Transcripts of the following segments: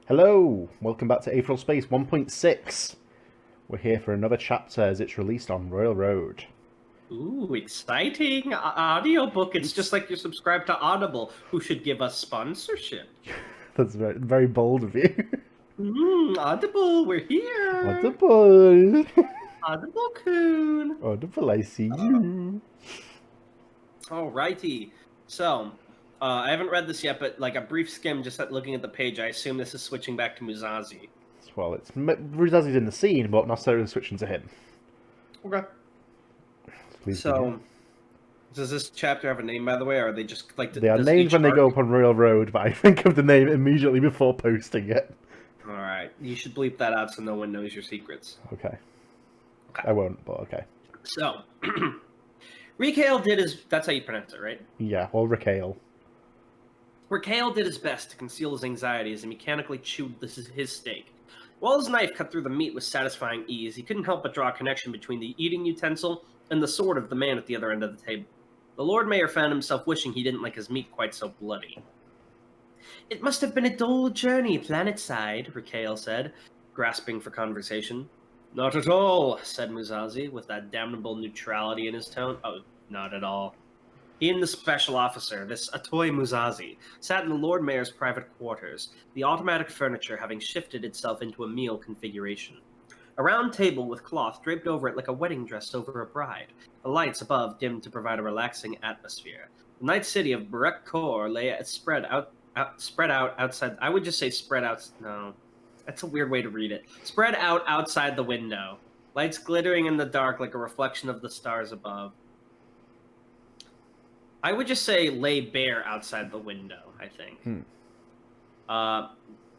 Hello, welcome back to Aetheral Space 1.6. We're here for another chapter as it's released on Royal Road. Ooh, exciting audiobook. It's just like you're subscribed to Audible, who should give us sponsorship. That's very, very bold of you. Audible, we're here. Audible! Audible Coon. Audible, I see you. Alrighty. So, I haven't read this yet, but like a brief skim just looking at the page, I assume this is switching back to Musashi. Well, it's Ruzazi's in the scene, but not necessarily switching to him. Okay. Please So, begin. does this chapter have a name, by the way, or are they just like... They are named when they go up on Royal Road, but I think of the name immediately before posting it. Alright, you should bleep that out so no one knows your secrets. Okay. I won't, but okay. So, Rikale did his... That's how you pronounce it, right? Yeah, or Rikale. Rikale did his best to conceal his anxiety as he mechanically chewed his steak. While his knife cut through the meat with satisfying ease, he couldn't help but draw a connection between the eating utensil and the sword of the man at the other end of the table. The Lord Mayor found himself wishing he didn't like his meat quite so bloody. "It must have been a dull journey, planet-side," Rikale said, grasping for conversation. "Not at all," said Musashi, with that damnable neutrality in his tone. "Oh, not at all." He and the special officer, this Atoy Musashi, sat in the Lord Mayor's private quarters, the automatic furniture having shifted itself into a meal configuration. A round table with cloth draped over it like a wedding dress over a bride, the lights above dimmed to provide a relaxing atmosphere. The night city of Barek Kor lay spread out outside. I would just say spread out. No, that's a weird way to read it. Spread out outside the window, lights glittering in the dark like a reflection of the stars above. I would just say lay bare outside the window, I think.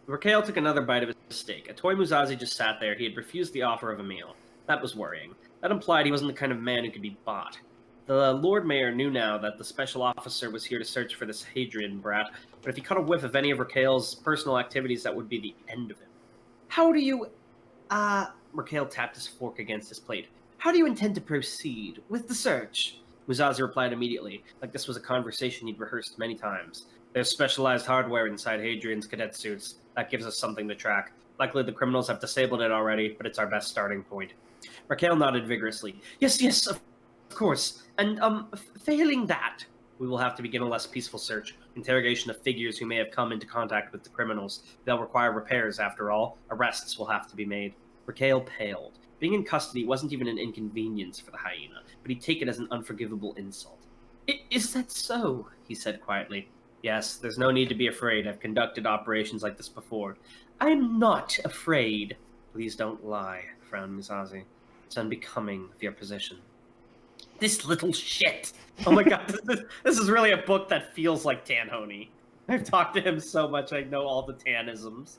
Rikale took another bite of his steak. Atoy Musashi just sat there. He had refused the offer of a meal. That was worrying. That implied he wasn't the kind of man who could be bought. The Lord Mayor knew now that the special officer was here to search for this Hadrian brat, but if he caught a whiff of any of Rikale's personal activities, that would be the end of him. "How do you... Rikale tapped his fork against his plate. "How do you intend to proceed with the search?" Musashi replied immediately, like this was a conversation he'd rehearsed many times. "There's specialized hardware inside Hadrian's cadet suits. That gives us something to track. Likely the criminals have disabled it already, but it's our best starting point." Rikale nodded vigorously. Yes, of course. And, failing that, we will have to begin a less peaceful search. Interrogation of figures who may have come into contact with the criminals. They'll require repairs, after all. Arrests will have to be made." Rikale paled. Being in custody wasn't even an inconvenience for the hyena, but he'd take it as an unforgivable insult. Is that so?" he said quietly. "Yes, there's no need to be afraid. I've conducted operations like this before." "I'm not afraid." "Please don't lie," frowned Musashi. "It's unbecoming of your position." "This little shit!" Oh my god, this is really a book that feels like Tanhony. I've talked to him so much, I know all the Tanisms.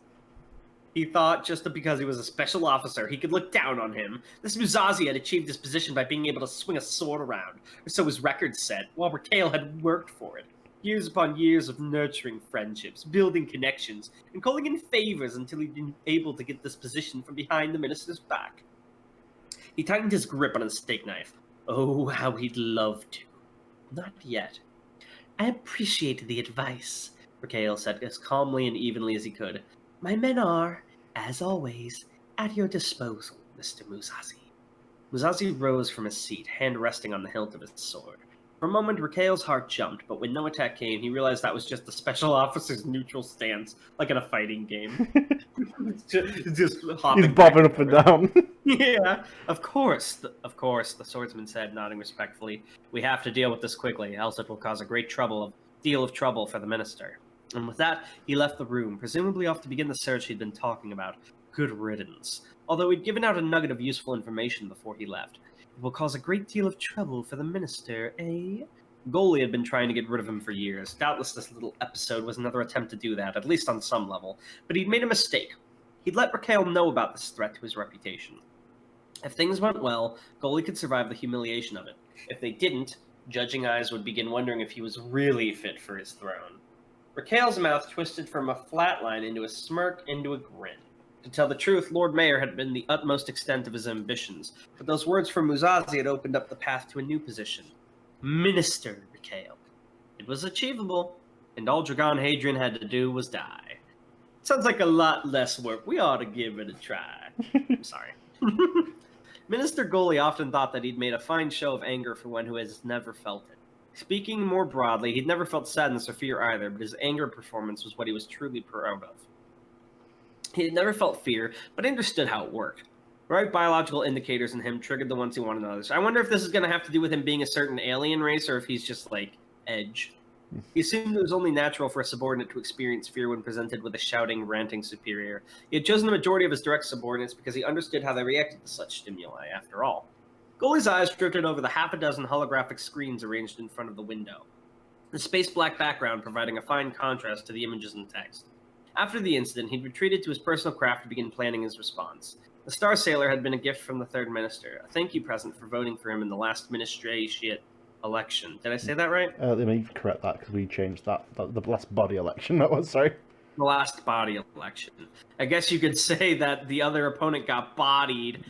He thought just because he was a special officer, he could look down on him. This Musashi had achieved his position by being able to swing a sword around, or so his records said, while Rikale had worked for it. Years upon years of nurturing friendships, building connections, and calling in favors until he'd been able to get this position from behind the minister's back. He tightened his grip on his steak knife. Oh, how he'd love to. Not yet. "I appreciate the advice," Rikale said as calmly and evenly as he could. "My men are, as always, at your disposal, Mr. Musashi." Musashi rose from his seat, hand resting on the hilt of his sword. For a moment, Rikale's heart jumped, but when no attack came, he realized that was just the special officer's neutral stance, like in a fighting game. just hopping. He's bobbing up and down. Yeah, of course, the swordsman said, nodding respectfully. "We have to deal with this quickly, else it will cause a deal of trouble for the minister." And with that, he left the room, presumably off to begin the search he'd been talking about. Good riddance. Although he'd given out a nugget of useful information before he left. "It will cause a great deal of trouble for the minister, eh?" Goalie had been trying to get rid of him for years. Doubtless this little episode was another attempt to do that, at least on some level. But he'd made a mistake. He'd let Rikale know about this threat to his reputation. If things went well, Goalie could survive the humiliation of it. If they didn't, judging eyes would begin wondering if he was really fit for his throne. Rikale's mouth twisted from a flat line into a smirk into a grin. To tell the truth, Lord Mayor had been the utmost extent of his ambitions, but those words from Musashi had opened up the path to a new position. Minister Rikale. It was achievable, and all Dragon Hadrian had to do was die. Sounds like a lot less work. We ought to give it a try. I'm sorry. Minister Goley often thought that he'd made a fine show of anger for one who has never felt it. Speaking more broadly, he'd never felt sadness or fear either, but his anger performance was what he was truly proud of. He had never felt fear, but understood how it worked. The right biological indicators in him triggered the ones he wanted in others. I wonder if this is going to have to do with him being a certain alien race, or if he's just, like, edge. He assumed it was only natural for a subordinate to experience fear when presented with a shouting, ranting superior. He had chosen the majority of his direct subordinates because he understood how they reacted to such stimuli, after all. Goley's eyes drifted over the half a dozen holographic screens arranged in front of the window, the space-black background providing a fine contrast to the images and text. After the incident, he'd retreated to his personal craft to begin planning his response. The Star Sailor had been a gift from the Third Minister, a thank you present for voting for him in the last ministeriate election. Did I say that right? Let me correct that, because we changed that. The last body election, that was, sorry. The last body election. I guess you could say that the other opponent got bodied.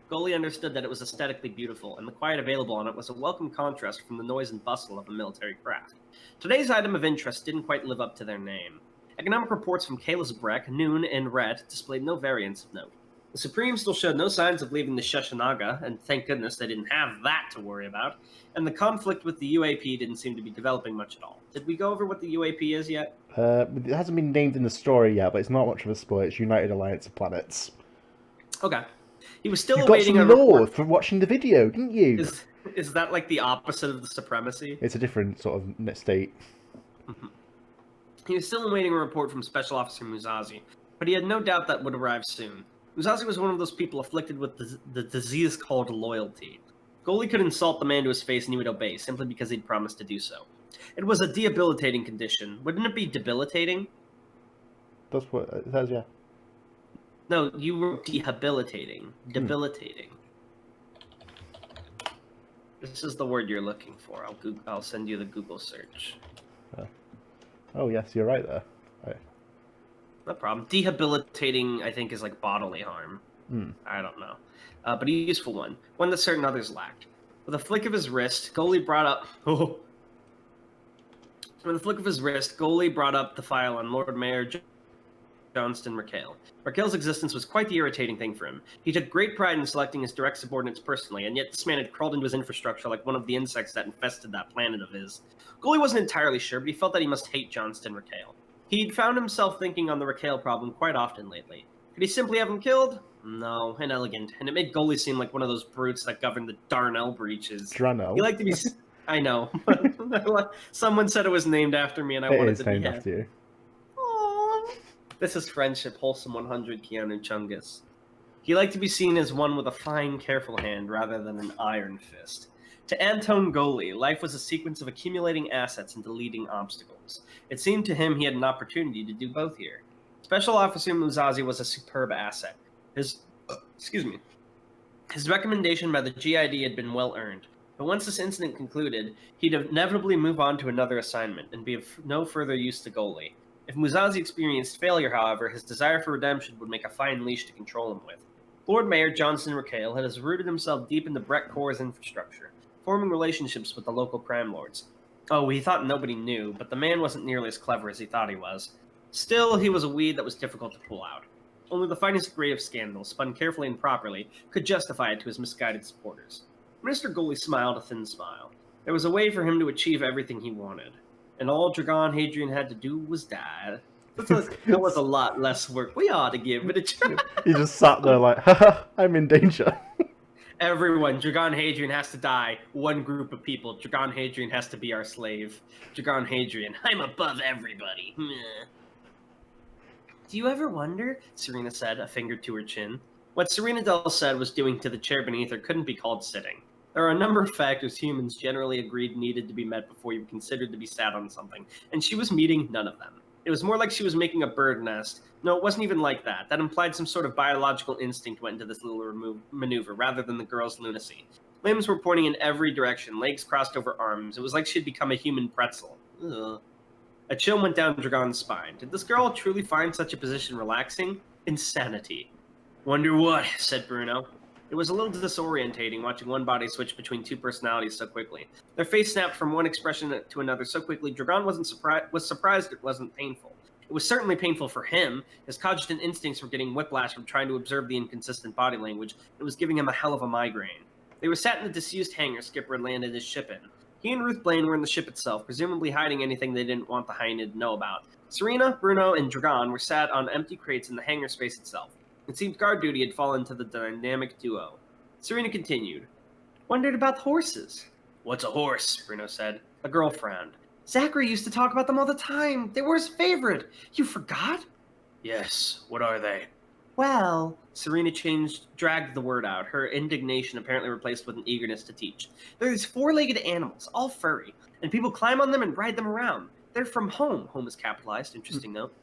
Goley understood that it was aesthetically beautiful, and the quiet available on it was a welcome contrast from the noise and bustle of a military craft. Today's item of interest didn't quite live up to their name. Economic reports from Kalis Breck, Noon, and Red displayed no variance of note. The Supreme still showed no signs of leaving the Shoshanaga, and thank goodness they didn't have that to worry about, and the conflict with the UAP didn't seem to be developing much at all. Did we go over what the UAP is yet? It hasn't been named in the story yet, but it's not much of a spoiler. It's United Alliance of Planets. Okay. He was still You awaiting got a some lore report. for watching the video, didn't you? Is that like the opposite of the supremacy? It's a different sort of state. He was still awaiting a report from Special Officer Muzazi, but he had no doubt that would arrive soon. Muzazi was one of those people afflicted with the disease called loyalty. Goley could insult the man to his face and he would obey, simply because he'd promised to do so. It was a debilitating condition. Wouldn't it be debilitating? That's what it says, yeah. No, you were debilitating. Debilitating. This is the word you're looking for. I'll send you the Google search. Oh, yes, you're right there. Right. No problem. Debilitating, I think, is like bodily harm. I don't know. But a useful one. One that certain others lacked. With a flick of his wrist, Goley brought up... With a flick of his wrist, Goley brought up the file on Lord Mayor Johnston Raquel. Raquel's existence was quite the irritating thing for him. He took great pride in selecting his direct subordinates personally, and yet this man had crawled into his infrastructure like one of the insects that infested that planet of his. Goley wasn't entirely sure, but he felt that he must hate Johnston Raquel. He'd found himself thinking on the Raquel problem quite often lately. Could he simply have him killed? No, inelegant, and it made Goley seem like one of those brutes that governed the Darnell breaches. Darnell? He liked to be... I know. Someone said it was named after me, and I wanted to be... It is named after you. This is friendship, wholesome 100 Keanu Chungus. He liked to be seen as one with a fine, careful hand rather than an iron fist. To Antone Goley, life was a sequence of accumulating assets and deleting obstacles. It seemed to him he had an opportunity to do both here. Special Officer Muzazi was a superb asset. His recommendation by the GID had been well earned, but once this incident concluded, he'd inevitably move on to another assignment and be of no further use to Goley. If Muzazi experienced failure, however, his desire for redemption would make a fine leash to control him with. Lord Mayor Johnston Raquel had rooted himself deep into Brett Corps' infrastructure, forming relationships with the local crime lords. Oh, he thought nobody knew, but the man wasn't nearly as clever as he thought he was. Still, he was a weed that was difficult to pull out. Only the finest grade of scandal, spun carefully and properly, could justify it to his misguided supporters. Minister Goley smiled a thin smile. There was a way for him to achieve everything he wanted. And all Dragon Hadrian had to do was die. That was a lot less work. We ought to give it a try. He just sat there like, haha, I'm in danger. Everyone, Dragon Hadrian has to die. One group of people. Dragon Hadrian has to be our slave. Dragon Hadrian, I'm above everybody. Meh. Do you ever wonder, Serena said, a finger to her chin. What Serena Dell said was doing to the chair beneath her couldn't be called sitting. There are a number of factors humans generally agreed needed to be met before you were considered to be sat on something, and she was meeting none of them. It was more like she was making a bird nest. No, it wasn't even like that. That implied some sort of biological instinct went into this little maneuver, rather than the girl's lunacy. Limbs were pointing in every direction, legs crossed over arms. It was like she'd become a human pretzel. Ugh. A chill went down Dragon's spine. Did this girl truly find such a position relaxing? Insanity. Wonder what, said Bruno. It was a little disorientating watching one body switch between two personalities so quickly. Their face snapped from one expression to another so quickly, Dragon was surprised it wasn't painful. It was certainly painful for him. His cogitant instincts were getting whiplash from trying to observe the inconsistent body language. It was giving him a hell of a migraine. They were sat in the disused hangar Skipper had landed his ship in. He and Ruth Blaine were in the ship itself, presumably hiding anything they didn't want the hyena to know about. Serena, Bruno, and Dragon were sat on empty crates in the hangar space itself. It seemed guard duty had fallen to the dynamic duo. Serena continued. Wondered about the horses. What's a horse? Bruno said. The girl frowned. Zachary used to talk about them all the time. They were his favorite. You forgot? Yes. What are they? Well, Serena dragged the word out, her indignation apparently replaced with an eagerness to teach. They're these four-legged animals, all furry, and people climb on them and ride them around. They're from home. Home is capitalized. Interesting note.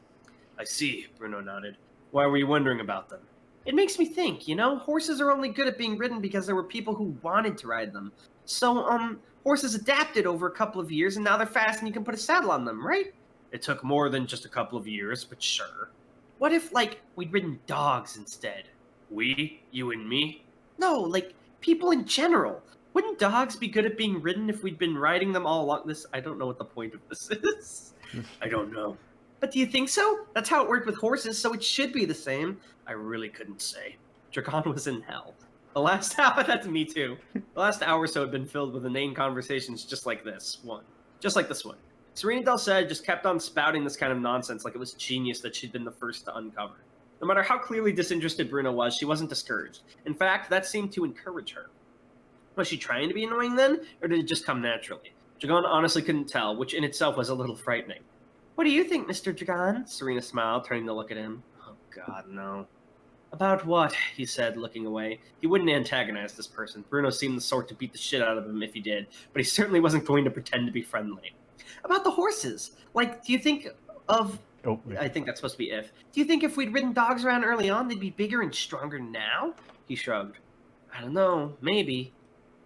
I see, Bruno nodded. Why were you wondering about them? It makes me think, horses are only good at being ridden because there were people who wanted to ride them. So, horses adapted over a couple of years, and now they're fast and you can put a saddle on them, right? It took more than just a couple of years, but sure. What if, we'd ridden dogs instead? We? You and me? No, people in general. Wouldn't dogs be good at being ridden if we'd been riding them all along this? I don't know what the point of this is. I don't know. But do you think so? That's how it worked with horses, so it should be the same. I really couldn't say. Dragon was in hell. The last hour, that's me too. The last hour or so had been filled with inane conversations just like this one. Just like this one. Serena Del said just kept on spouting this kind of nonsense like it was genius that she'd been the first to uncover. No matter how clearly disinterested Bruno was, she wasn't discouraged. In fact, that seemed to encourage her. Was she trying to be annoying then, or did it just come naturally? Dragon honestly couldn't tell, which in itself was a little frightening. What do you think, Mr. Dragon? Serena smiled, turning to look at him. Oh, God, no. About what? He said, looking away. He wouldn't antagonize this person. Bruno seemed the sort to beat the shit out of him if he did, but he certainly wasn't going to pretend to be friendly. About the horses. Do you think of... Oh, yeah. I think that's supposed to be if. Do you think if we'd ridden dogs around early on, they'd be bigger and stronger now? He shrugged. I don't know. Maybe.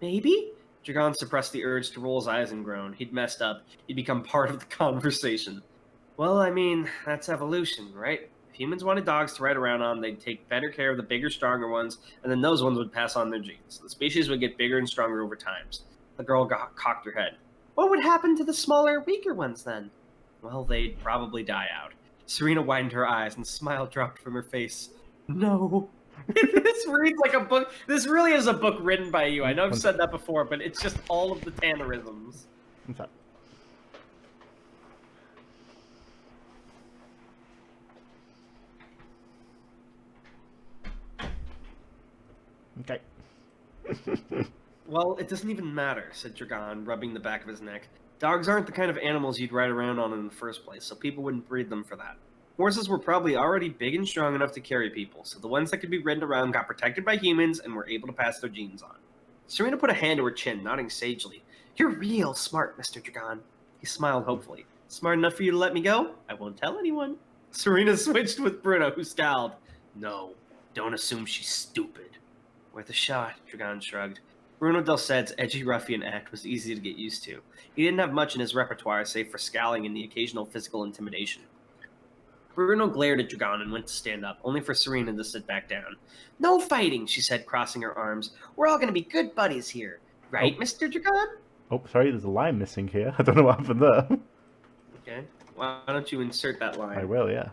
Maybe? Dragon suppressed the urge to roll his eyes and groan. He'd messed up. He'd become part of the conversation. Well, I mean, that's evolution, right? If humans wanted dogs to ride around on, they'd take better care of the bigger, stronger ones, and then those ones would pass on their genes. The species would get bigger and stronger over time. The girl cocked her head. What would happen to the smaller, weaker ones then? Well, they'd probably die out. Serena widened her eyes and a smile dropped from her face. No. This reads like a book. This really is a book written by you. I know I've said that before, but it's just all of the Tannerisms. What's that? Okay. Well, it doesn't even matter, said Dragon, rubbing the back of his neck. Dogs aren't the kind of animals you'd ride around on in the first place, so people wouldn't breed them for that. Horses were probably already big and strong enough to carry people, so the ones that could be ridden around got protected by humans and were able to pass their genes on. Serena put a hand to her chin, nodding sagely. You're real smart, Mr. Dragon. He smiled hopefully. Smart enough for you to let me go? I won't tell anyone. Serena switched with Bruno, who scowled. No, don't assume she's stupid. Worth a shot, Dragon shrugged. Bruno Delced's edgy ruffian act was easy to get used to. He didn't have much in his repertoire save for scowling and the occasional physical intimidation. Bruno glared at Dragon and went to stand up, only for Serena to sit back down. No fighting, she said, crossing her arms. We're all going to be good buddies here. Right, Mr. Dragon? Oh, sorry, there's a line missing here. I don't know what happened there. Okay. Why don't you insert that line? I will, yeah.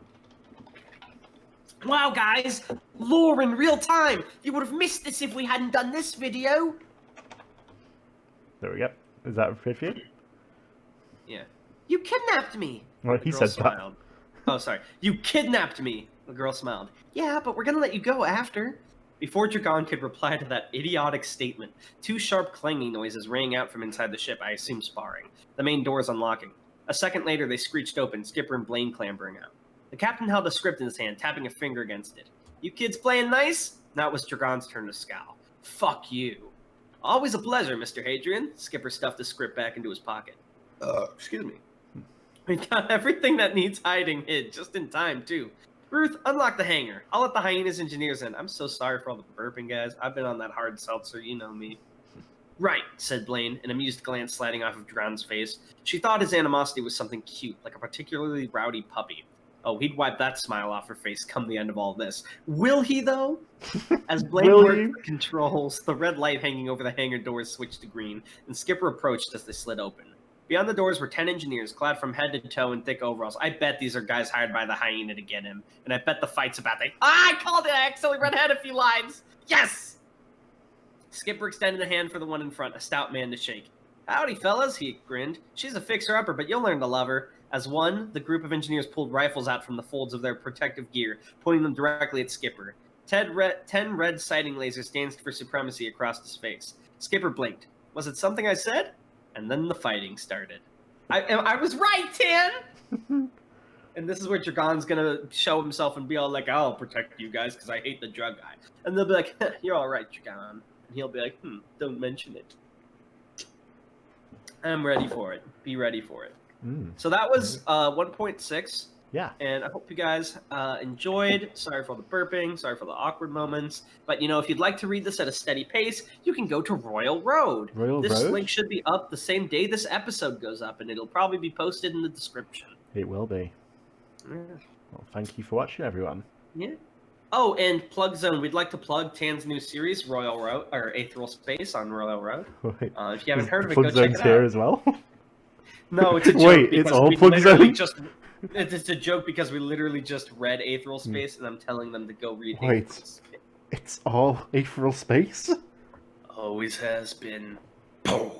Wow, guys! Lore in real time! You would have missed this if we hadn't done this video! There we go. Is that good for you? Yeah. You kidnapped me! Well, he said smiled. Oh, sorry. You kidnapped me! The girl smiled. Yeah, but we're gonna let you go after. Before Dragon could reply to that idiotic statement, two sharp clanging noises rang out from inside the ship, I assume sparring. The main doors unlocking. A second later, they screeched open, Skipper and Blaine clambering out. The captain held a script in his hand, tapping a finger against it. You kids playing nice? Now it was Dragon's turn to scowl. Fuck you. Always a pleasure, Mr. Hadrian. Skipper stuffed the script back into his pocket. Excuse me. We got everything that needs hiding hid, just in time, too. Ruth, unlock the hangar. I'll let the Hyena's engineers in. I'm so sorry for all the burping, guys. I've been on that hard seltzer, you know me. Right, said Blaine, an amused glance sliding off of Dragon's face. She thought his animosity was something cute, like a particularly rowdy puppy. Oh, he'd wipe that smile off her face come the end of all this. Will he, though? As Blaine worked the controls, the red light hanging over the hangar doors switched to green, and Skipper approached as they slid open. Beyond the doors were 10 engineers, clad from head to toe in thick overalls. I bet these are guys hired by the hyena to get him. And I bet the fight's about to... I called it! I accidentally read ahead a few lines! Yes! Skipper extended a hand for the one in front, a stout man to shake. Howdy, fellas, he grinned. She's a fixer-upper, but you'll learn to love her. As one, the group of engineers pulled rifles out from the folds of their protective gear, pointing them directly at Skipper. 10 red sighting lasers danced for supremacy across his face. Skipper blinked. Was it something I said? And then the fighting started. I was right, Tan! And this is where Dragon's gonna show himself and be all like, I'll protect you guys because I hate the drug guy. And they'll be like, you're all right, Dragon. And he'll be like, don't mention it. I'm ready for it. Be ready for it. So that was 1.6. Yeah. And I hope you guys enjoyed. Sorry for all the burping. Sorry for the awkward moments. But, if you'd like to read this at a steady pace, you can go to Royal Road. This link should be up the same day this episode goes up, and it'll probably be posted in the description. It will be. Yeah. Well, thank you for watching, everyone. Yeah. Oh, and Plug Zone. We'd like to plug Tan's new series, Royal Road, or Aetheral Space on Royal Road. Wait, if you haven't heard of it, Plug go check Zone's it here out. as well? No, it's a joke. Wait, because it's all we Plug literally Zone? It's a joke because we literally just read Aetheral Space, and I'm telling them to go read Wait. Aetheral Space. It's all Aetheral Space? Always has been. Boom.